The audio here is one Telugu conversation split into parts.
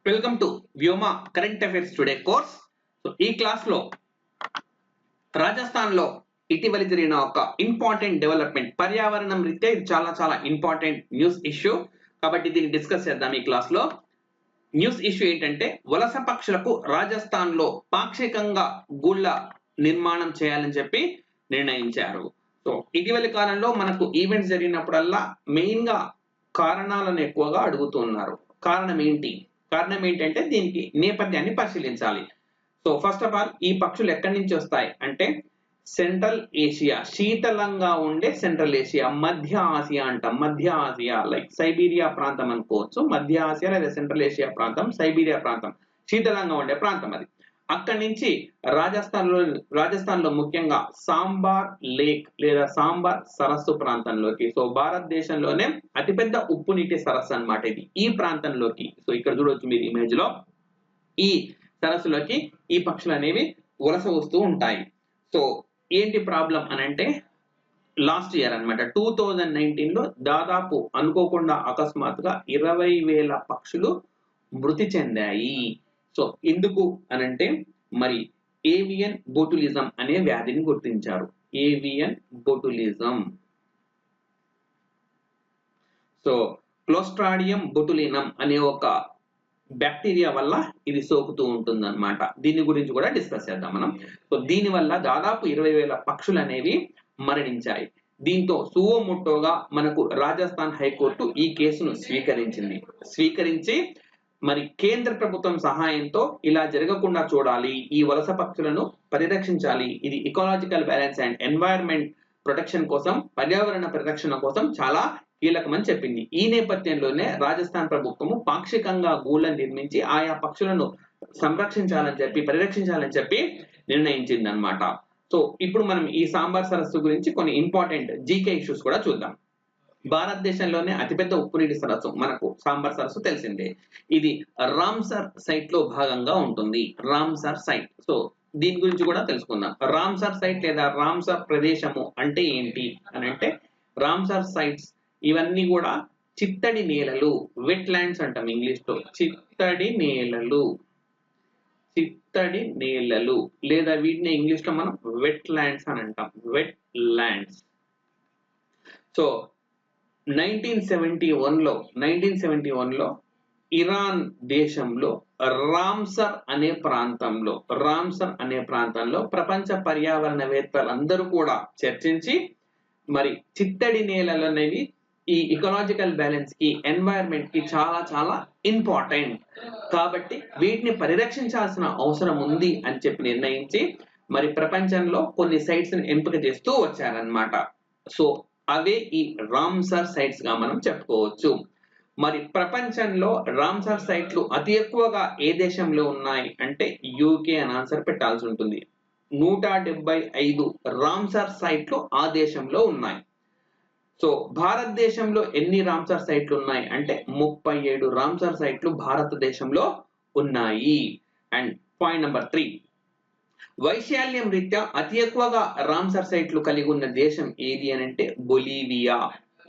Welcome to Vyoma current affairs today course. So ఈ క్లాస్ లో రాజస్థాన్ లో ఇటీవల జరిగిన ఒక ఇంపార్టెంట్ డెవలప్మెంట్, పర్యావరణం రీత్యా ఇది చాలా ఇంపార్టెంట్ న్యూస్ ఇష్యూ కాబట్టి దీన్ని డిస్కస్ చేద్దాం. ఈ క్లాస్ లో న్యూస్ ఇష్యూ ఏంటంటే, వలస పక్షులకు రాజస్థాన్ లో పాక్షికంగా గూళ్ళ నిర్మాణం చేయాలని చెప్పి నిర్ణయించారు. సో ఇటీవలి కాలంలో మనకు ఈవెంట్స్ జరిగినప్పుడల్లా మెయిన్ గా కారణాలను ఎక్కువగా అడుగుతున్నారు. కారణం ఏంటంటే దీనికి నేపథ్యాన్ని పరిశీలించాలి. సో ఫస్ట్ ఆఫ్ ఆల్ ఈ పక్షులు ఎక్కడి నుంచి వస్తాయి అంటే, సెంట్రల్ ఏషియా, శీతలంగా ఉండే సెంట్రల్ ఏషియా, మధ్య ఆసియా అంటాం. మధ్య ఆసియా లైక్ సైబీరియా ప్రాంతం అనుకోవచ్చు. మధ్య ఆసియా లేదా సెంట్రల్ ఏషియా ప్రాంతం, సైబీరియా ప్రాంతం, శీతలంగా ఉండే ప్రాంతం అది. అక్కడి నుంచి రాజస్థాన్ లో ముఖ్యంగా సాంబార్ లేక్ లేదా సాంబార్ సరస్సు ప్రాంతంలోకి, సో భారతదేశంలోనే అతిపెద్ద ఉప్పు నీటి సరస్సు అన్నమాట ఇది. ఈ ప్రాంతంలోకి, సో ఇక్కడ చూడొచ్చు మీరు ఇమేజ్ లో, ఈ సరస్సులోకి ఈ పక్షులు అనేవి వలస వస్తూ ఉంటాయి. సో ఏంటి ప్రాబ్లం అని అంటే, లాస్ట్ ఇయర్ అన్నమాట 2019 లో దాదాపు అనుకోకుండా అకస్మాత్తుగా 20,000 పక్షులు మృతి చెందాయి. సో ఎందుకు అనంటే, మరి ఏవియన్ బొటులిజం అనే వ్యాధిని గుర్తించారు. Avian botulism. సో క్లోస్ట్రాడియం బొటులినం అనే ఒక బ్యాక్టీరియా వల్ల ఇది సోకుతూ ఉంటుంది అన్నమాట. దీని గురించి కూడా డిస్కస్ చేద్దాం మనం. సో దీని వల్ల దాదాపు 20,000 పక్షులు అనేవి మరణించాయి. దీంతో సువోమోటోగా మనకు రాజస్థాన్ హైకోర్టు ఈ కేసును స్వీకరించి మరి కేంద్ర ప్రభుత్వం సహాయంతో ఇలా జరగకుండా చూడాలి, ఈ వలస పక్షులను పరిరక్షించాలి, ఇది ఇకాలజికల్ బ్యాలెన్స్ అండ్ ఎన్వైరన్మెంట్ ప్రొటెక్షన్ కోసం, పర్యావరణ పరిరక్షణ కోసం చాలా కీలకమని చెప్పింది. ఈ నేపథ్యంలోనే రాజస్థాన్ ప్రభుత్వము పాక్షికంగా గూళ్ళను నిర్మించి ఆయా పక్షులను పరిరక్షించాలని చెప్పి నిర్ణయించింది అన్నమాట. సో ఇప్పుడు మనం ఈ సాంబార్ సరస్సు గురించి కొన్ని ఇంపార్టెంట్ జీకే ఇష్యూస్ కూడా చూద్దాం. భారతదేశంలోనే అతిపెద్ద ఉప్పు నీటి సరస్సు మనకు సాంబార్ సరస్సు తెలిసిందే. ఇది రామ్సర్ సైట్ లో భాగంగా ఉంటుంది. Ramsar site. సో దీని గురించి కూడా తెలుసుకుందాం. రామ్సర్ సైట్ లేదా రామ్సర్ ప్రదేశము అంటే ఏంటి అని అంటే, రామ్సర్ సైట్స్ ఇవన్నీ కూడా చిత్తడి నేలలు, వెట్ ల్యాండ్స్ అంటాం ఇంగ్లీష్ లో. చిత్తడి నేలలు లేదా వీటిని ఇంగ్లీష్ లో మనం వెట్ ల్యాండ్స్ అని అంటాం. Wet lands. సో 1971 లో ఇరాన్ దేశంలో రామ్సర్ అనే ప్రాంతంలో ప్రపంచ పర్యావరణవేత్తలందరూ కూడా చర్చించి, మరి చిత్తడి నేలలు అనేవి ఈ ఇకలాజికల్ బ్యాలెన్స్ కి, ఎన్వైరన్మెంట్ కి చాలా ఇంపార్టెంట్ కాబట్టి వీటిని పరిరక్షించాల్సిన అవసరం ఉంది అని చెప్పి నిర్ణయించి, మరి ప్రపంచంలో కొన్ని సైట్స్ ని ఎంపిక చేస్తూ వచ్చారన్నమాట. సో అవే ఈ రామ్సర్ సైట్స్ గా మనం చెప్పుకోవచ్చు. మరి ప్రపంచంలో రామ్సర్ సైట్లు అతి ఎక్కువగా ఏ దేశంలో ఉన్నాయి అంటే యూకే అని ఆన్సర్ పెట్టాల్సి ఉంటుంది. 175 రామ్సర్ సైట్లు ఆ దేశంలో ఉన్నాయి. సో భారతదేశంలో ఎన్ని రామ్సర్ సైట్లు ఉన్నాయి అంటే 37 రామ్సర్ సైట్లు భారతదేశంలో ఉన్నాయి. అండ్ పాయింట్ నెంబర్ 3, వైశాల్యం రీత్యా అతి ఎక్కువగా రామ్సర్ సైట్లు కలిగి ఉన్న దేశం ఏది అని అంటే బొలీవియా.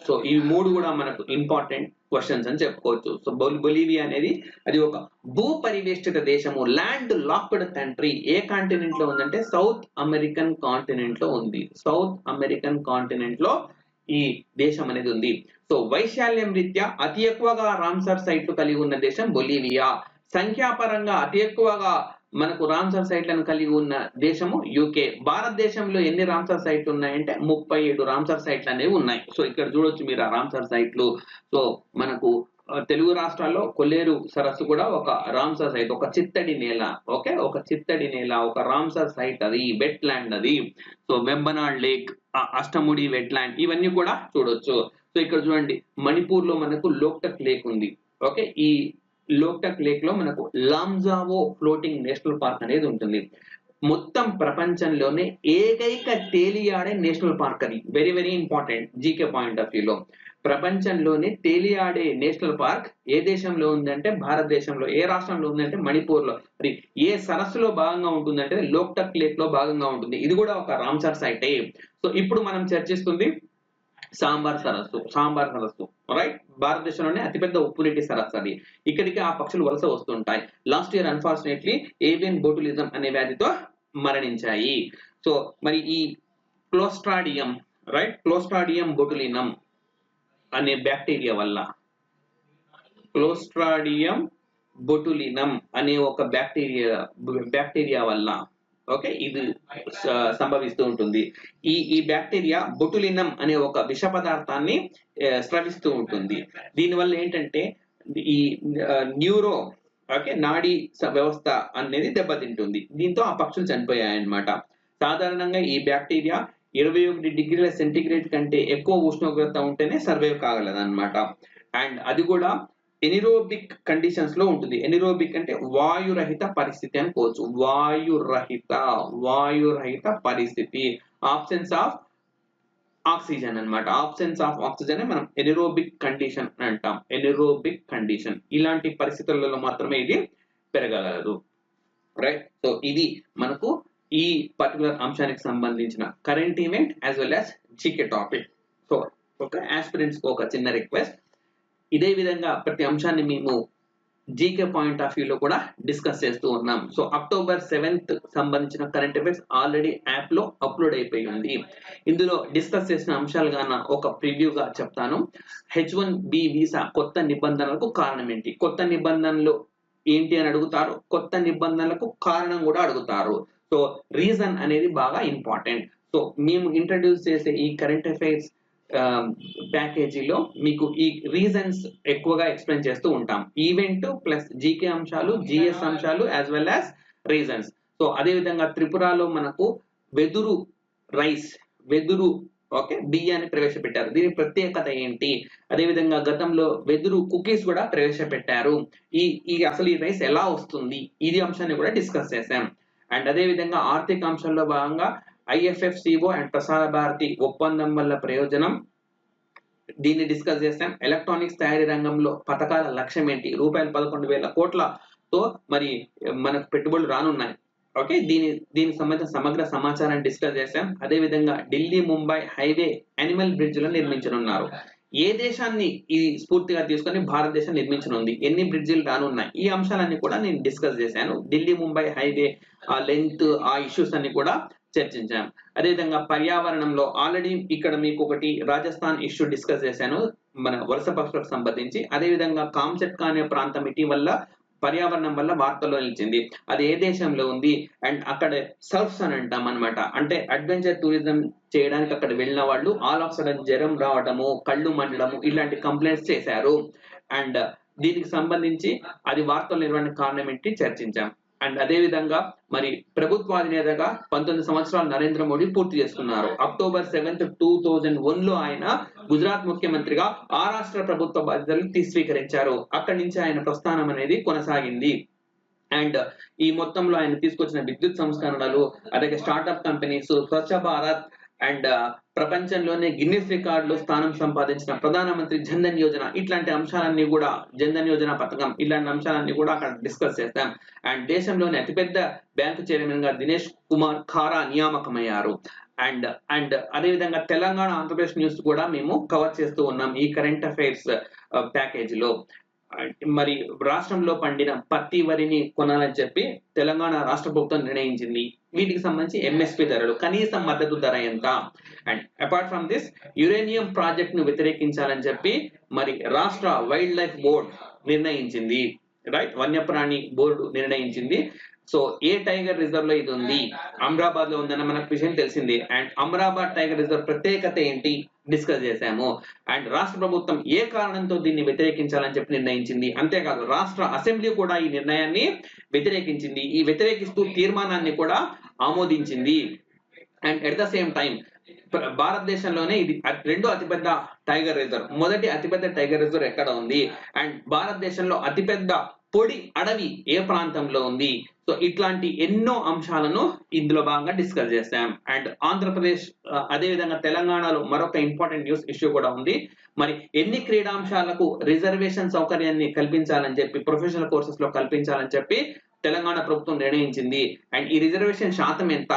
సో ఈ మూడు కూడా మనకు ఇంపార్టెంట్ క్వశ్చన్స్ అని చెప్పుకోవచ్చు. సో బొలీవియా అనేది అది ఒక భూ పరివేష్టిత దేశము, ల్యాండ్ లాక్డ్ కంట్రీ. ఏ కాంటినెంట్ లో ఉందంటే సౌత్ అమెరికన్ కాంటినెంట్ లో ఉంది. సౌత్ అమెరికన్ కాంటినెంట్ లో ఈ దేశం అనేది ఉంది. సో వైశాల్యం రీత్యా అతి ఎక్కువగా రామ్సర్ సైట్లు కలిగి ఉన్న దేశం బొలీవియా. సంఖ్యాపరంగా అతి ఎక్కువగా మనకు రామ్సర్ సైట్లను కలిగి ఉన్న దేశము యూకే. భారతదేశంలో ఎన్ని రామ్సర్ సైట్లు ఉన్నాయంటే 37 రామ్సర్ సైట్లు అనేవి ఉన్నాయి. సో ఇక్కడ చూడొచ్చు మీరు ఆ రామ్సర్ సైట్లు. సో మనకు తెలుగు రాష్ట్రాల్లో కొల్లేరు సరస్సు కూడా ఒక రామ్సర్ సైట్, ఒక చిత్తడి నేల. ఓకే, ఒక చిత్తడి నేల, ఒక రామ్సర్ సైట్, అది వెట్ ల్యాండ్ అది. So Vembanad lake, Ashtamudi wetland, ఇవన్నీ కూడా చూడొచ్చు. సో ఇక్కడ చూడండి, మణిపూర్ లో మనకు లోక్టక్ లేక్ ఉంది. ఓకే, ఈ లోక్టక్ లేక్ లో మనకు లాంజావో ఫ్లోటింగ్ నేషనల్ పార్క్ అనేది ఉంటుంది. మొత్తం ప్రపంచంలోనే ఏకైక తేలియాడే నేషనల్ పార్క్ అది. Very important GK point of వ్యూలో. ప్రపంచంలోనే తేలియాడే నేషనల్ పార్క్ ఏ దేశంలో ఉందంటే భారతదేశంలో. ఏ రాష్ట్రంలో ఉందంటే మణిపూర్ లో. మరి ఏ సరస్సులో భాగంగా ఉంటుందంటే లోక్టక్ లేక్ లో భాగంగా ఉంటుంది. ఇది కూడా ఒక రామ్సర్ సైటే. సో ఇప్పుడు మనం చర్చిస్తుంది సాంబార్ సరస్సు రైట్, భారతదేశంలోనే అతిపెద్ద ఉప్పునీటి సరస్సు అది. ఇక్కడికి ఆ పక్షులు వలస వస్తుంటాయి. Last year unfortunately avian botulism అనే వ్యాధితో మరణించాయి. సో మరి ఈ క్లోస్ట్రాడియం క్లోస్ట్రాడియం బొటులినం అనే బ్యాక్టీరియా వల్ల, క్లోస్ట్రాడియం బొటులినం అనే ఒక బ్యాక్టీరియా వల్ల ఓకే ఇది సంభవిస్తూ ఉంటుంది. ఈ బ్యాక్టీరియా బొటులినం అనే ఒక విష పదార్థాన్ని స్రవిస్తూ ఉంటుంది. దీనివల్ల ఏంటంటే ఈ న్యూరో నాడీ వ్యవస్థ అనేది దెబ్బతింటుంది. దీంతో ఆ పక్షులు చనిపోయాయన్నమాట. సాధారణంగా ఈ బ్యాక్టీరియా 21 డిగ్రీల సెంటీగ్రేడ్ కంటే ఎక్కువ ఉష్ణోగ్రత ఉంటేనే సర్వైవ్ కాగలదన్నమాట. అండ్ అది కూడా ఎనిరోబిక్ కండిషన్స్ లో ఉంటుంది. ఎనిరోబిక్ అంటే వాయురహిత పరిస్థితి అనుకోవచ్చు. వాయురహిత పరిస్థితి, ఆబ్సెన్స్ ఆఫ్ ఆక్సిజన్ అన్నమాట. ఆబ్సెన్స్ ఆఫ్ ఆక్సిజన్ మనం ఎనిరోబిక్ కండిషన్ అంటాం. ఎనిరోబిక్ కండిషన్, ఇలాంటి పరిస్థితులలో మాత్రమే ఇది పెరగగలదు. రైట్, సో ఇది మనకు ఈ పర్టికులర్ అంశానికి సంబంధించిన current event as well as GK topic. So ఒక ఆస్పిరెంట్స్ కు ఒక చిన్న రిక్వెస్ట్, ఇదే విధంగా ప్రతి అంశాన్ని మేము జీకే పాయింట్ ఆఫ్ వ్యూ లో కూడా డిస్కస్ చేస్తూ ఉన్నాం. సో October 7th సంబంధించిన కరెంట్ అఫైర్స్ ఆల్రెడీ యాప్ లో అప్లోడ్ అయిపోయి ఉంది. ఇందులో డిస్కస్ చేసిన అంశాలుగా ఒక ప్రివ్యూగా చెప్తాను. H1B వీసా కొత్త నిబంధనలకు కారణం ఏంటి, కొత్త నిబంధనలు ఏంటి అని అడుగుతారు, కొత్త నిబంధనలకు కారణం కూడా అడుగుతారు. సో రీజన్ అనేది బాగా ఇంపార్టెంట్. సో మేము ఇంట్రడ్యూస్ చేసే ఈ కరెంట్ అఫైర్స్ ప్యాకేజీలో మీకు ఈ రీజన్స్ ఎక్కువగా ఎక్స్ప్లెయిన్ చేస్తూ ఉంటాం. ఈవెంట్ ప్లస్ జీకే అంశాలు, జిఎస్ అంశాలు as well as reasons. So అదే విధంగా త్రిపురలో మనకు వెదురు బియ్యాన్ని ప్రవేశపెట్టారు. దీని ప్రత్యేకత ఏంటి, అదే విధంగా గతంలో వెదురు కుకీస్ కూడా ప్రవేశపెట్టారు. ఈ అసలు ఈ రైస్ ఎలా వస్తుంది, ఇది అంశాన్ని కూడా డిస్కస్ చేశాం. అండ్ అదే విధంగా ఆర్థిక అంశాల్లో భాగంగా IFFCO అండ్ ప్రసార భారతి ఒప్పందం వల్ల ప్రయోజనం, దీన్ని డిస్కస్ చేస్తాం. ఎలక్ట్రానిక్స్ తయారీ రంగంలో పథకాల లక్ష్యం ఏంటి, ₹11,000 కోట్లతో మరి మనకు పెట్టుబడులు రానున్నాయి. ఓకే, దీనికి సంబంధించిన సమగ్ర సమాచారాన్ని డిస్కస్ చేస్తాం. అదే విధంగా Delhi Mumbai highway animal bridge లను నిర్మించనున్నారు. ఏ దేశాన్ని ఇది స్ఫూర్తిగా తీసుకొని భారతదేశం నిర్మించనుంది, ఎన్ని బ్రిడ్జిలు రానున్నాయి, ఈ అంశాలన్నీ కూడా నేను డిస్కస్ చేశాను. ఢిల్లీ ముంబై హైవే ఆ లెంగ్త్, ఆ ఇష్యూస్ అన్ని కూడా చర్చించాం. అదేవిధంగా పర్యావరణంలో ఆల్రెడీ ఇక్కడ మీకు ఒకటి రాజస్థాన్ ఇష్యూ డిస్కస్ చేశాను మన వలస పక్షులకు సంబంధించి. అదేవిధంగా కామ్చట్కా అనే ప్రాంతం ఇటీవల పర్యావరణం వల్ల వార్తల్లో నిలిచింది. అది ఏ దేశంలో ఉంది, అండ్ అక్కడ సర్ఫ్స్ అని అంటాం అనమాట. అంటే అడ్వెంచర్ టూరిజం చేయడానికి అక్కడ వెళ్ళిన వాళ్ళు ఆల్ ఆఫ్ సడన్ జ్వరం రావడము, కళ్ళు మండడము, ఇలాంటి కంప్లైంట్స్ చేశారు. అండ్ దీనికి సంబంధించి అది వార్తలు నిర్వహణకు కారణం ఏంటి చర్చించాం. అండ్ అదే విధంగా మరి ప్రభుత్వ అధినేతగా 19 సంవత్సరాలు నరేంద్ర మోడీ పూర్తి చేసుకున్నారు. October 7th 2001 లో ఆయన గుజరాత్ ముఖ్యమంత్రిగా ఆ రాష్ట్ర ప్రభుత్వ బాధ్యతలు స్వీకరించారు. అక్కడి నుంచి ఆయన ప్రస్థానం అనేది కొనసాగింది. అండ్ ఈ మొత్తంలో ఆయన తీసుకొచ్చిన విద్యుత్ సంస్కరణలు, అలాగే startup companies, Swachh Bharat and ప్రపంచంలోనే గిన్నిస్ రికార్డులో స్థానం సంపాదించిన ప్రధానమంత్రి జన్ధన్ యోజన, ఇట్లాంటి అంశాలన్నీ కూడా, జన్ధన్ యోజన పథకం, ఇలాంటి అంశాలన్నీ కూడా అక్కడ డిస్కస్ చేస్తాం. అండ్ దేశంలోని అతిపెద్ద బ్యాంకు చైర్మన్ గా దినేష్ కుమార్ ఖారా నియామకమయ్యారు. అండ్ అదే విధంగా తెలంగాణ, ఆంధ్రప్రదేశ్ న్యూస్ కూడా మేము కవర్ చేస్తూ ఉన్నాం ఈ కరెంట్ అఫైర్స్ ప్యాకేజీలో. మరి రాష్ట్రంలో పండిన పత్తి, వరిని కొనాలని చెప్పి తెలంగాణ రాష్ట్ర ప్రభుత్వం నిర్ణయించింది. వీటికి సంబంధించి MSP ధరలు, కనీస మద్దతు ధర ఎంత. And apart from this uranium project ను వ్యతిరేకించాలని చెప్పి మరి రాష్ట్ర వైల్డ్ లైఫ్ బోర్డ్ నిర్ణయించింది. రైట్, వన్యప్రాణి బోర్డు నిర్ణయించింది. సో ఏ టైగర్ రిజర్వ్ లో ఇది ఉంది, అమరాబాద్ లో ఉందన్న మనకు విషయం తెలిసింది. అండ్ అమరాబాద్ టైగర్ రిజర్వ్ ప్రత్యేకత ఏంటి డిస్కస్ చేశాము. అండ్ రాష్ట్ర ప్రభుత్వం ఏ కారణంతో దీన్ని వ్యతిరేకించాలని చెప్పి నిర్ణయించింది. అంతేకాదు రాష్ట్ర అసెంబ్లీ కూడా ఈ నిర్ణయాన్ని వ్యతిరేకించింది. ఈ వ్యతిరేకిస్తూ తీర్మానాన్ని కూడా ఆమోదించింది. And at the same time భారతదేశంలోనే ఇది రెండో అతిపెద్ద టైగర్ రిజర్వ్. మొదటి అతిపెద్ద టైగర్ రిజర్వ్ ఎక్కడ ఉంది, అండ్ భారతదేశంలో అతిపెద్ద పొడి అడవి ఏ ప్రాంతంలో ఉంది. సో ఇట్లాంటి ఎన్నో అంశాలను ఇందులో భాగంగా డిస్కస్ చేస్తాం. అండ్ ఆంధ్రప్రదేశ్ అదే విధంగా తెలంగాణలో మరొక ఇంపార్టెంట్ న్యూస్ ఇష్యూ కూడా ఉంది. మరి ఎన్ని క్రీడాంశాలకు రిజర్వేషన్ సౌకర్యాన్ని కల్పించాలని చెప్పి, ప్రొఫెషనల్ కోర్సెస్ లో కల్పించాలని చెప్పి తెలంగాణ ప్రభుత్వం నిర్ణయించింది, అండ్ ఈ రిజర్వేషన్ శాతం ఎంత,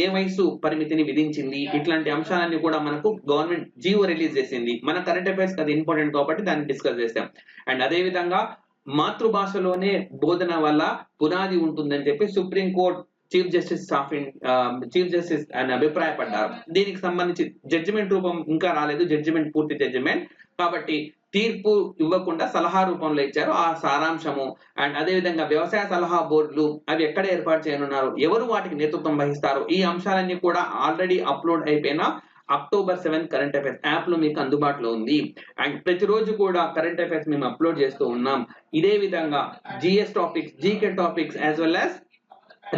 ఏ వయసు పరిమితిని విధించింది, ఇట్లాంటి అంశాలన్నీ కూడా మనకు గవర్నమెంట్ జీవో రిలీజ్ చేసింది. మన కరెంట్ అఫైర్స్ అది ఇంపార్టెంట్ కాబట్టి దాన్ని డిస్కస్ చేస్తాం. అండ్ అదే విధంగా మాతృభాషలోనే బోధన వల్ల పునాది ఉంటుందని చెప్పి సుప్రీం కోర్ట్ చీఫ్ జస్టిస్ అని అభిప్రాయపడ్డారు. దీనికి సంబంధించి జడ్జిమెంట్ రూపం ఇంకా రాలేదు, జడ్జిమెంట్ పూర్తి జడ్జిమెంట్ కాబట్టి తీర్పు ఇవ్వకుండా సలహా రూపంలో ఇచ్చారు ఆ సారాంశము. అండ్ అదే విధంగా వ్యవసాయ సలహా బోర్డులు అవి ఎక్కడ ఏర్పాటు చేయనున్నారు, ఎవరు వాటికి నేతృత్వం వహిస్తారు, ఈ అంశాలన్నీ కూడా ఆల్రెడీ అప్లోడ్ అయిపోయిన October 7 కరెంట్ అఫైర్స్ యాప్ లో మీకు అందుబాటులో ఉంది. అండ్ ప్రతిరోజు కూడా కరెంట్ అఫైర్స్ మేము అప్లోడ్ చేస్తూ ఉన్నాం. ఇదే విధంగా GS topics, GK topics as well as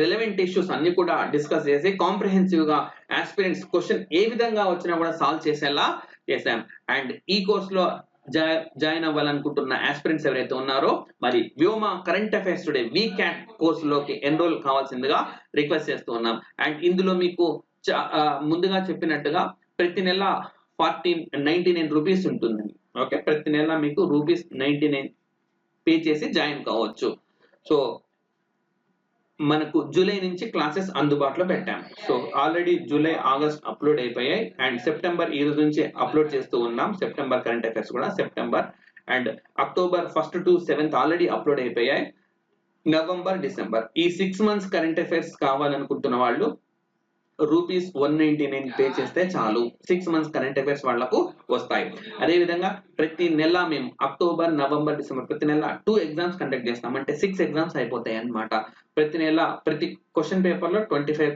relevant issues అన్ని కూడా డిస్కస్ చేసి కాంప్రిహెన్సివ్ గా ఆస్పిరెంట్స్ క్వశ్చన్ ఏ విధంగా వచ్చినా కూడా సాల్వ్ చేసేలా చేశాం. అండ్ ఈ కోర్స్ లో జాయిన్ అవ్వాలనుకుంటున్న ఆస్పిరెంట్స్ ఎవరైతే ఉన్నారో మరి వ్యోమ కరెంట్ అఫైర్స్ టుడే వీక్యాట్ కోర్సులోకి ఎన్రోల్ కావాల్సిందిగా రిక్వెస్ట్ చేస్తూ ఉన్నాం. అండ్ ఇందులో మీకు ముందుగా చెప్పినట్టుగా ప్రతి నెల 99 రూపీస్ ఉంటుందండి. ఓకే, ప్రతి నెల మీకు ₹99 పే చేసి జాయిన్ కావచ్చు. సో మనకు జూలై నుంచి క్లాసెస్ అందుబాటులో పెట్టాం. So already July, August upload అయిపోయాయి. అండ్ సెప్టెంబర్ ఈ రోజు నుంచి అప్లోడ్ చేస్తూ ఉన్నాం. సెప్టెంబర్ కరెంట్ అఫైర్స్ కూడా September and October 1 to 7 already upload అయిపోయాయి. నవంబర్, డిసెంబర్ ఈ 6 months కరెంట్ అఫైర్స్ కావాలనుకుంటున్న వాళ్ళు ₹199 పే చేస్తే చాలు, 6 months కరెంట్ అఫైర్స్ వాళ్లకు వస్తాయి. అదే విధంగా ప్రతి నెల మేము అక్టోబర్, నవంబర్, డిసెంబర్ ప్రతి నెల 2 ఎగ్జామ్స్ కండక్ట్ చేస్తాం. అంటే 6 ఎగ్జామ్స్ అయిపోతాయి అన్నమాట. ప్రతి నెల ప్రతి క్వశ్చన్ పేపర్ లో 25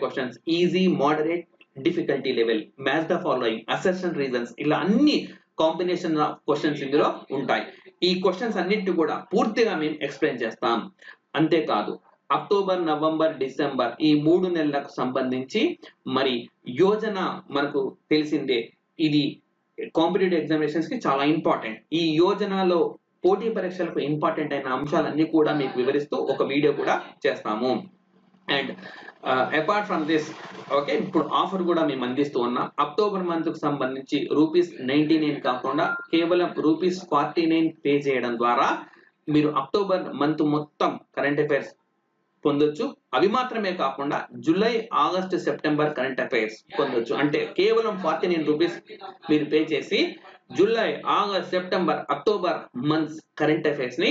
questions easy, moderate, difficulty level, match the following, assertion reasons, ఇలా అన్ని కాంబినేషన్ ఆఫ్ క్వశ్చన్స్ ఇందులో ఉంటాయి. ఈ క్వశ్చన్స్ అన్నిటి కూడా పూర్తిగా మేము ఎక్స్ప్లెయిన్ చేస్తాం. అంతేకాదు అక్టోబర్, నవంబర్, డిసెంబర్ ఈ 3 నెలలకు సంబంధించి మరి యోజన మనకు తెలిసిందే, ఇది కాంపిటేటివ్ ఎగ్జామినేషన్స్ కి చాలా ఇంపార్టెంట్. ఈ యోజనలో పోటీ పరీక్షలకు ఇంపార్టెంట్ అయిన అంశాలన్నీ కూడా మీకు వివరిస్తూ ఒక వీడియో కూడా చేస్తాము. And apart from this okay, ఇప్పుడు ఆఫర్ కూడా మేము అందిస్తూ ఉన్నాం. అక్టోబర్ మంత్ కు సంబంధించి ₹99 కాకుండా కేవలం ₹49 పే చేయడం ద్వారా మీరు అక్టోబర్ మంత్ మొత్తం కరెంట్ అఫైర్స్ పొందొచ్చు. అవి మాత్రమే కాకుండా July, August, September current affairs పొందొచ్చు. అంటే కేవలం ₹49 మీరు పే చేసి July, August, September, October months current affairs ని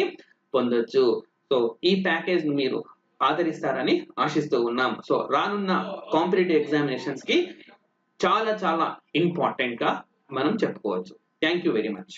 పొందొచ్చు. సో ఈ ప్యాకేజ్ ని మీరు ఆదరిస్తారని ఆశిస్తూ ఉన్నాం. సో రానున్న కాంపిటేటివ్ ఎగ్జామినేషన్స్ కి చాలా చాలా ఇంపార్టెంట్ గా మనం చెప్పుకోవచ్చు. Thank you very much.